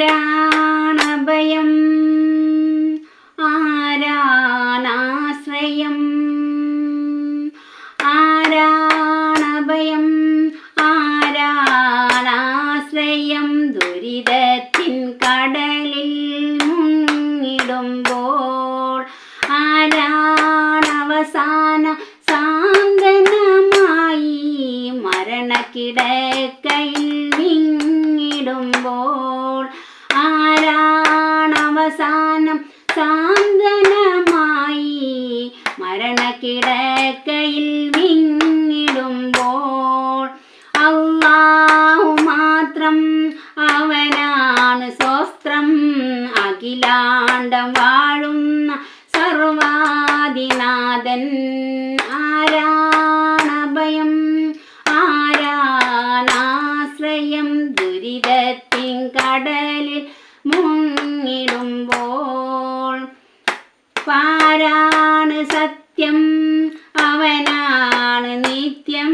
ആരാണഭയം ആരാണാശ്രയം ആരാണഭയം ആരാണാശ്രയം ദുരിതത്തിൻ കടലിൽ മുങ്ങിടുമ്പോൾ ആരാണവസാന സാന്ത്വനമായി മരണക്കിടക്കയിൽ വിങ്ങിടുമ്പോൾ ആരാണവസാനം സാന്ത്വനമായി മരണക്കിടക്കയിൽ വിങ്ങിടുമ്പോൾ അല്ലാഹു മാത്രം അവനാണ് സ്വസ്ത്രം അഖിലാണ്ടം വാഴുന്ന സർവാദിനാഥൻ ആരാണഭയം ആരാണാശ്രയം ദുരിതത്തിൻ കടലിൽ മുങ്ങിടുമ്പോൾ പാരാണ് സത്യം അവനാണ് നിത്യം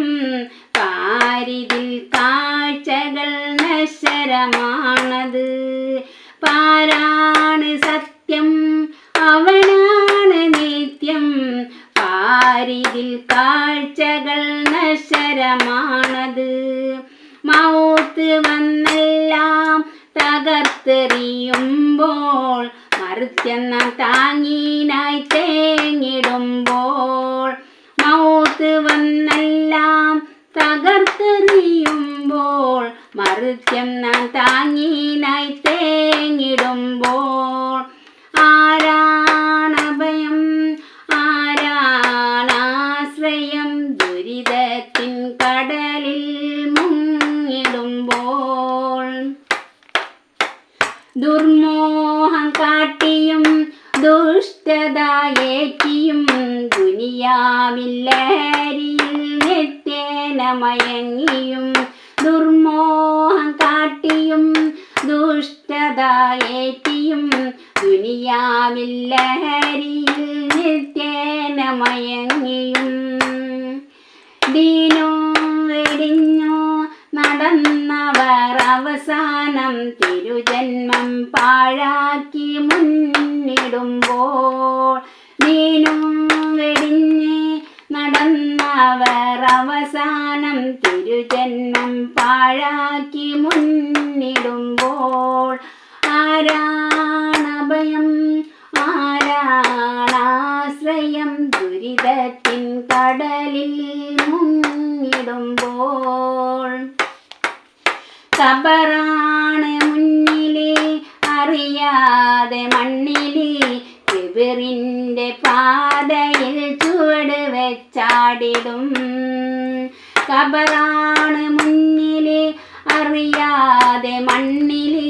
പാരിതിൽ കാഴ്ചകൾ നശ്വരമാണത് പാരാണ് സത്യം അവനാണ് നിത്യം പാരിതിൽ കാഴ്ചകൾ നശ്വരമാണത് മൗത്ത് വന്നെല്ലാം തകർത്തെറിയുമ്പോൾ മർത്യന്ന താങ്ങീനായി തേങ്ങിടുമ്പോൾ മൗത്ത് വന്നെല്ലാം തകർത്തെറിയുമ്പോൾ മർത്യന്ന താങ്ങീനായി തേങ്ങിടുമ്പോൾ ആരാണഭയം ആരാണാശ്രയം ദുരിതത്തിൻ കടലിൽ മുങ്ങിടുമ്പോൾ ദുർമോഹം കാട്ടിയും ദുഷ്ടതയേറ്റിയും ദുനിയാവിൽ ലഹരിയിൽ നിത്യേന മയങ്ങിയും ദുർമോഹം കാട്ടിയും ദുഷ്ടതയേറ്റിയും ദുനിയാവിൽ ലഹരിയിൽ നിത്യേന മയങ്ങിയും ദീനും വെടിഞ്ഞു നടന്നവർ അവസാനം തിരുജന്മം പാഴാക്കി മുന്നിടുമ്പോൾ ദീനും വെടിഞ്ഞ് നടന്നവർ അവസാനം തിരുജന്മം പാഴാക്കി മുന്നിടുമ്പോൾ ആരാണഭയം ആരാണാശ്രയം ദുരിതത്തിൻ കടലിൽ മുങ്ങിടുമ്പോൾ ഖബറാണ് മുന്നില് അറിയാതെ മണ്ണില് കിബിറിന്റെ പാതയിൽ ചുവട് വെച്ചാടിടും ഖബറാണ് മുന്നില് അറിയാതെ മണ്ണില്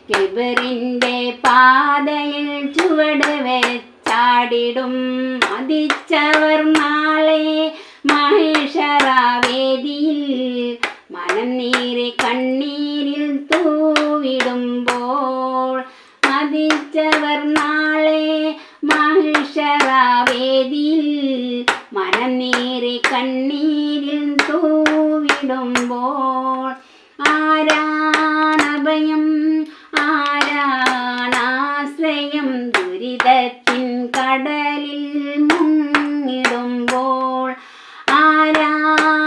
കിബിറിന്റെ പാതയിൽ ചുവട് വെച്ചാടിടും മതിച്ചവർ നാളെ മഹേശറാവേദിയിൽ മനംനീര് കണ്ണീരിൽ തൂവിടുമ്പോൾ മതിച്ചവർ നാളെ മഹേശറാവേദിയിൽ മനംനീര് കണ്ണീരിൽ തൂവിടുമ്പോൾ ആരാണഭയം ആരാണാശ്രയം ദുരിതത്തിൻ കടലിൽ മുങ്ങിടുമ്പോൾ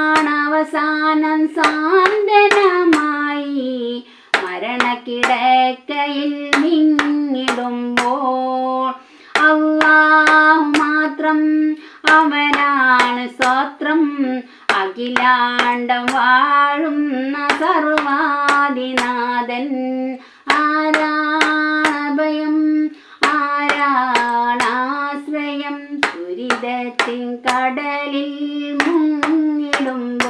ആരാണവസാനം സാന്ത്വനമായി മരണക്കിടക്കയിൽ വിങ്ങിടുമ്പോൾ അല്ലാഹു മാത്രം അവനാണ് സ്വത്രം അഖിലാണ്ടം വാഴുന്ന സർവാദിനാഥൻ ആരാണഭയം ആരാണാശ്രയം ദുരിതത്തിൻ കടലിൽ മുങ്ങിടുമ്പോൾ